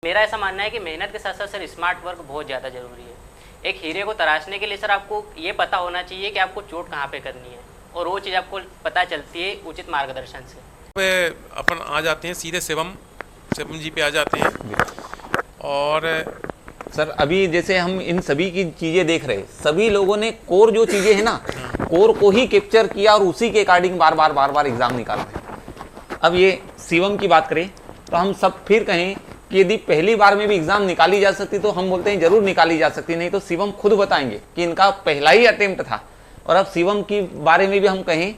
मेरा ऐसा मानना है कि मेहनत के साथ साथ सर स्मार्ट वर्क बहुत ज़्यादा ज़रूरी है। एक हीरे को तराशने के लिए सर आपको ये पता होना चाहिए कि आपको चोट कहाँ पे करनी है, और वो चीज़ आपको पता चलती है उचित मार्गदर्शन से। अपन आ जाते हैं सीधे शिवम जी पे आ जाते हैं। और सर अभी जैसे हम इन सभी की चीज़ें देख रहे हैं, सभी लोगों ने कोर जो चीज़ें हैं ना, कोर को ही कैप्चर किया और उसी के अकॉर्डिंग बार बार एग्जाम निकाल रहे हैं। अब ये शिवम की बात करें तो हम सब फिर कहें कि यदि पहली बार में भी एग्जाम निकाली जा सकती तो हम बोलते हैं जरूर निकाली जा सकती, नहीं तो शिवम खुद बताएंगे कि इनका पहला ही अटेम्प्ट था। और अब शिवम की बारे में भी हम कहें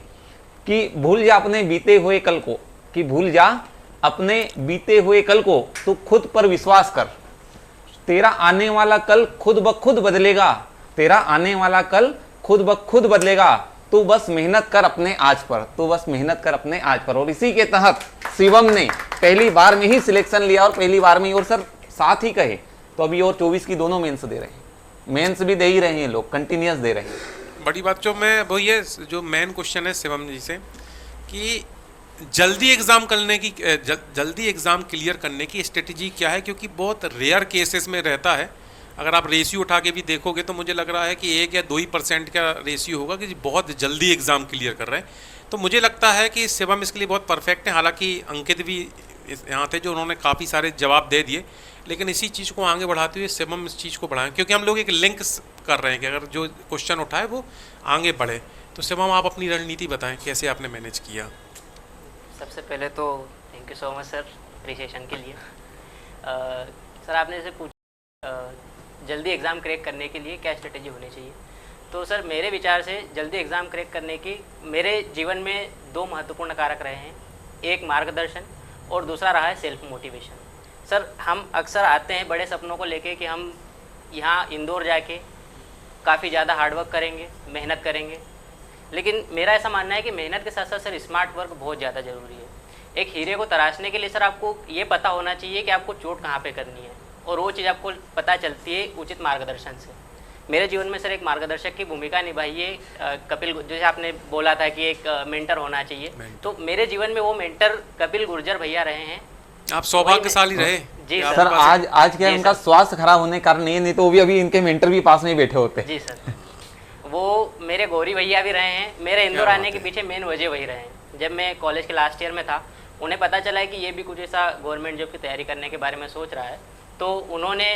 कि भूल जा अपने बीते हुए कल को, कि भूल जा अपने बीते हुए कल को, तू खुद पर विश्वास कर, तेरा आने वाला कल खुद ब खुद बदलेगा, तेरा आने वाला कल खुद ब खुद बदलेगा, तू बस मेहनत कर अपने आज पर, तू बस मेहनत कर अपने आज पर। और इसी के तहत शिवम ने पहली बार में ही सिलेक्शन लिया और पहली बार में ही, और सर साथ ही कहे तो अभी और 24 की दोनों मेंस दे रहे हैं, मेंस भी दे ही रहे हैं लोग, कंटिन्यूस दे रहे हैं। बड़ी बात जो मैं वो ये जो मेन क्वेश्चन है शिवम जी से कि जल्दी एग्ज़ाम करने की जल्दी एग्ज़ाम क्लियर करने की स्ट्रेटजी क्या है, क्योंकि बहुत रेयर केसेस में रहता है। अगर आप रेशियो उठा के भी देखोगे तो मुझे लग रहा है कि 1 या 2% का रेशियो होगा कि बहुत जल्दी एग्ज़ाम क्लियर कर रहे हैं। तो मुझे लगता है कि शिवम इसके लिए बहुत परफेक्ट है। हालांकि अंकित भी यहाँ थे जो उन्होंने काफ़ी सारे जवाब दे दिए, लेकिन इसी चीज़ को आगे बढ़ाते हुए शिवम इस चीज़ को बढ़ाएं, क्योंकि हम लोग एक लिंक कर रहे हैं कि अगर जो क्वेश्चन उठाए वो आगे बढ़े। तो शिवम आप अपनी रणनीति बताएं, कैसे आपने मैनेज किया? सबसे पहले तो thank you so much sir appreciation के लिए। सर आपने जैसे पूछा जल्दी एग्ज़ाम क्रैक करने के लिए क्या स्ट्रेटेजी होनी चाहिए, तो सर मेरे विचार से जल्दी एग्ज़ाम क्रैक करने की मेरे जीवन में 2 महत्वपूर्ण कारक रहे हैं, एक मार्गदर्शन और दूसरा रहा है सेल्फ मोटिवेशन। सर हम अक्सर आते हैं बड़े सपनों को लेके कि हम यहाँ इंदौर जाके काफ़ी ज़्यादा हार्डवर्क करेंगे, मेहनत करेंगे, लेकिन मेरा ऐसा मानना है कि मेहनत के साथ साथ सर स्मार्ट वर्क बहुत ज़्यादा ज़रूरी है। एक हीरे को तराशने के लिए सर आपको ये पता होना चाहिए कि आपको चोट कहाँ पे करनी है, और वो चीज़ आपको पता चलती है उचित मार्गदर्शन से। मेरे जीवन में सर एक मार्गदर्शक की भूमिका निभाई है कपिल, जैसे आपने बोला था कि एक मेंटर होना चाहिए, तो मेरे जीवन में वो मेंटर कपिल गुर्जर भैया रहे हैं। आप सौभाग्यशाली रहे। जी सर आज क्या उनका स्वास्थ्य खराब होने के कारण नहीं तो वो भी अभी इनके मेंटर भी पास में ही बैठे होते। जी सर, वो मेरे गौरी भैया भी रहे हैं। मेरे इंदौर आने के पीछे मेन वजह वही रहे हैं। जब मैं कॉलेज के लास्ट ईयर में था, उन्हें पता चला है कि ये भी कुछ ऐसा गवर्नमेंट जॉब की तैयारी करने के बारे में सोच रहा है, तो उन्होंने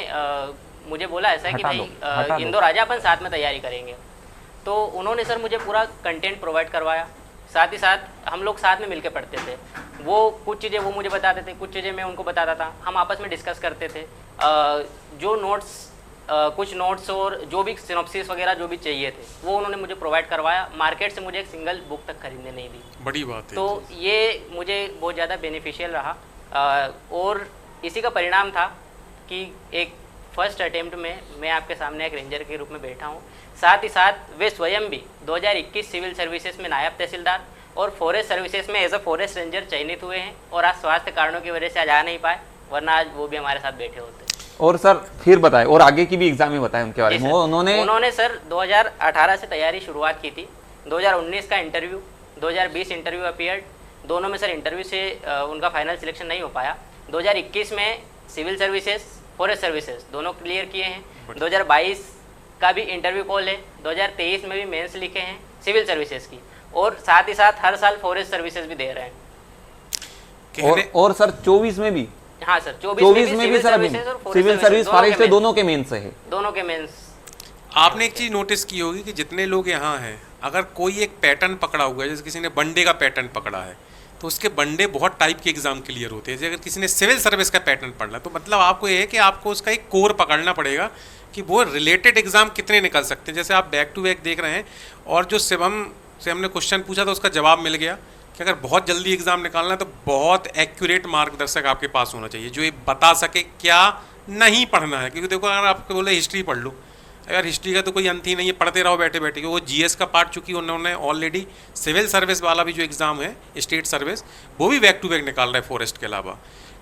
मुझे बोला ऐसा कि भाई इंदौर आजा, अपन साथ में तैयारी करेंगे। तो उन्होंने सर मुझे पूरा कंटेंट प्रोवाइड करवाया, साथ ही साथ हम लोग साथ में मिलकर पढ़ते थे। वो कुछ चीज़ें वो मुझे बताते थे, कुछ चीज़ें मैं उनको बताता था, हम आपस में डिस्कस करते थे। जो नोट्स कुछ नोट्स और जो भी सिनॉप्सिस वगैरह जो भी चाहिए थे वो उन्होंने मुझे प्रोवाइड करवाया। मार्केट से मुझे एक सिंगल बुक तक खरीदने नहीं दी। बड़ी बात है। तो ये मुझे बहुत ज़्यादा बेनिफिशियल रहा, और इसी का परिणाम था कि एक फर्स्ट अटेम्प्ट में मैं आपके सामने एक रेंजर के रूप में बैठा हूँ। साथ ही साथ वे स्वयं भी 2021 सिविल सर्विसेज में नायब तहसीलदार और फॉरेस्ट सर्विसेज में एज अ फॉरेस्ट रेंजर चयनित हुए हैं, और आज स्वास्थ्य कारणों की वजह से आज आ नहीं पाए, वरना आज वो भी हमारे साथ बैठे होते। और सर फिर बताएं, और आगे की भी एग्जाम में बताएं उनके बारे में। उन्होंने सर 2018 से तैयारी शुरुआत की थी। 2019 का इंटरव्यू, 2020 इंटरव्यू अपीयर्ड, दोनों में सर इंटरव्यू से उनका फाइनल सिलेक्शन नहीं हो पाया। 2021 में सिविल सर्विसेज, फॉरेस्ट सर्विसेज दोनों क्लियर किए हैं। 2022 का भी इंटरव्यू कॉल है। 2023 में भी मेंस लिखे हैं सिविल सर्विसेज की, और साथ ही साथ हर साल फॉरेस्ट सर्विसेज भी दे रहे हैं। और सर 24 में भी, हाँ सर 24 में भी सर सिविल सर्विस फॉरेस्ट दोनों के मेंस है, दोनों के मेंस। आपने एक चीज़ नोटिस की होगी कि जितने लोग यहाँ हैं, अगर कोई एक पैटर्न पकड़ा हुआ है, जैसे किसी ने वनडे का पैटर्न पकड़ा है, तो उसके वनडे बहुत टाइप के एग्जाम क्लियर होते हैं। जैसे अगर किसी ने सिविल सर्विस का पैटर्न पढ़ना, तो मतलब आपको ये है कि आपको उसका एक कोर पकड़ना पड़ेगा कि वो रिलेटेड एग्जाम कितने निकल सकते हैं। जैसे आप बैक टू बैक देख रहे हैं, और जो शिवम से हमने क्वेश्चन पूछा था उसका जवाब मिल गया कि अगर बहुत जल्दी एग्जाम निकालना है तो बहुत एक्यूरेट मार्गदर्शक आपके पास होना चाहिए, जो ये बता सके क्या नहीं पढ़ना है। क्योंकि देखो, अगर आपको बोले हिस्ट्री पढ़ लो, अगर हिस्ट्री का तो कोई अंत ही नहीं है, पढ़ते रहो बैठे बैठे। वो जीएस का पार्ट, चूंकि उन्होंने ऑलरेडी सिविल सर्विस वाला भी जो एग्ज़ाम है स्टेट सर्विस, वो भी बैक टू बैक निकाल रहा है फॉरेस्ट के अलावा।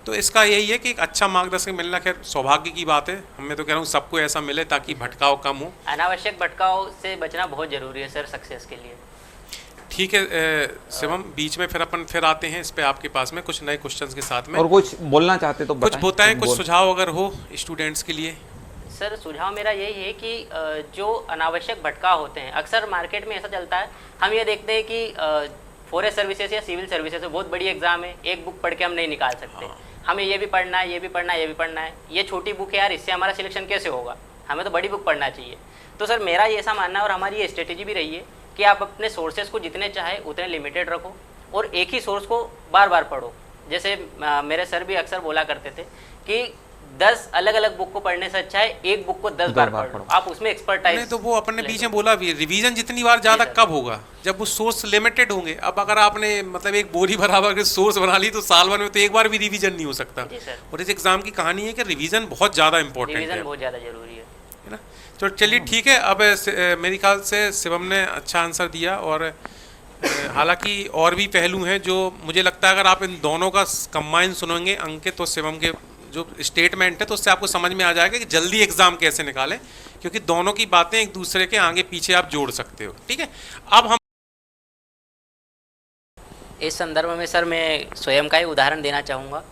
तो इसका यही है कि एक अच्छा मार्गदर्शक मिलना खैर सौभाग्य की बात है। मैं तो कह रहा हूँ सबको ऐसा मिले ताकि भटकाव कम हो। अनावश्यक भटकाव से बचना बहुत ज़रूरी है सर सक्सेस के लिए। ठीक है शिवम, बीच में फिर अपन फिर आते हैं इस पे आपके पास में कुछ नए क्वेश्चंस के साथ में। और कुछ बोलना चाहते तो कुछ बताएं, कुछ बोल। सुझाव अगर हो स्टूडेंट्स के लिए। सर सुझाव मेरा यही है कि जो अनावश्यक भटकाव होते हैं, अक्सर मार्केट में ऐसा चलता है, हम ये देखते हैं कि फॉरेस्ट सर्विसेज या सिविल सर्विसेज बहुत बड़ी एग्जाम है, एक बुक पढ़ के हम नहीं निकाल सकते, हमें ये भी पढ़ना है, ये भी पढ़ना है, ये भी पढ़ना है, ये छोटी बुक है यार, इससे हमारा सिलेक्शन कैसे होगा, हमें तो बड़ी बुक पढ़ना चाहिए। तो सर मेरा ये ऐसा मानना है और हमारी ये स्ट्रेटेजी भी रही है कि आप अपने सोर्सेज को जितने चाहे उतने लिमिटेड रखो और एक ही सोर्स को बार बार पढ़ो। जैसे मेरे सर भी अक्सर बोला करते थे कि 10 अलग अलग बुक को पढ़ने से अच्छा है एक बुक को 10 बार पढ़ो, आप उसमें एक्सपर्टाइज। नहीं तो वो अपने बीच में बोला भी, रिवीजन जितनी बार ज़्यादा कब होगा, जब वो सोर्स लिमिटेड होंगे। अब अगर आपने मतलब एक बोरी बराबर के सोर्स बना ली तो साल भर में तो एक बार भी रिवीजन नहीं हो सकता। और इस एग्जाम की कहानी है कि रिवीजन बहुत ज़्यादा इंपॉर्टेंट है, रिवीजन बहुत ज़्यादा जरूरी है ना। तो चलिए ठीक है, अब मेरे ख्याल से शिवम ने अच्छा आंसर दिया और हालांकि और भी पहलू हैं जो मुझे लगता है अगर आप इन दोनों का कंबाइन सुनेंगे अंकित और शिवम के जो स्टेटमेंट है तो उससे आपको समझ में आ जाएगा कि जल्दी एग्जाम कैसे निकालें, क्योंकि दोनों की बातें एक दूसरे के आगे पीछे आप जोड़ सकते हो। ठीक है, अब हम इस संदर्भ में सर मैं स्वयं का ही उदाहरण देना चाहूँगा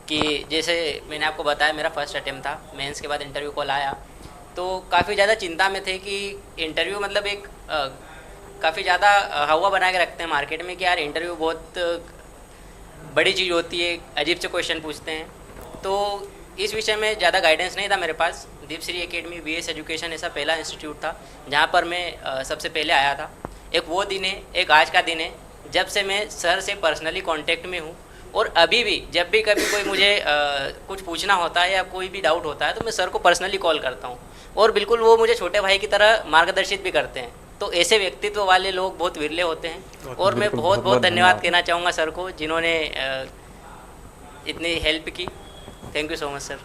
कि जैसे मैंने आपको बताया मेरा फर्स्ट अटेम्प्ट था, मेंस के बाद इंटरव्यू कॉल आया तो काफ़ी ज़्यादा चिंता में थे कि इंटरव्यू मतलब एक काफ़ी ज़्यादा हवा बना के रखते हैं मार्केट में कि यार इंटरव्यू बहुत बड़ी चीज़ होती है, अजीब से क्वेश्चन पूछते हैं। तो इस विषय में ज़्यादा गाइडेंस नहीं था मेरे पास। दीपश्री एकेडमी VS एजुकेशन ऐसा पहला इंस्टीट्यूट था जहाँ पर मैं सबसे पहले आया था। एक वो दिन है, एक आज का दिन है जब से मैं सर से पर्सनली कांटेक्ट में हूँ और अभी भी जब भी कभी कोई मुझे कुछ पूछना होता है या कोई भी डाउट होता है तो मैं सर को पर्सनली कॉल करता हूँ और बिल्कुल वो मुझे छोटे भाई की तरह मार्गदर्शित भी करते हैं। तो ऐसे व्यक्तित्व वाले लोग बहुत विरले होते हैं और मैं बहुत बहुत धन्यवाद कहना चाहूँगा सर को जिन्होंने इतनी हेल्प की। Thank you so much sir.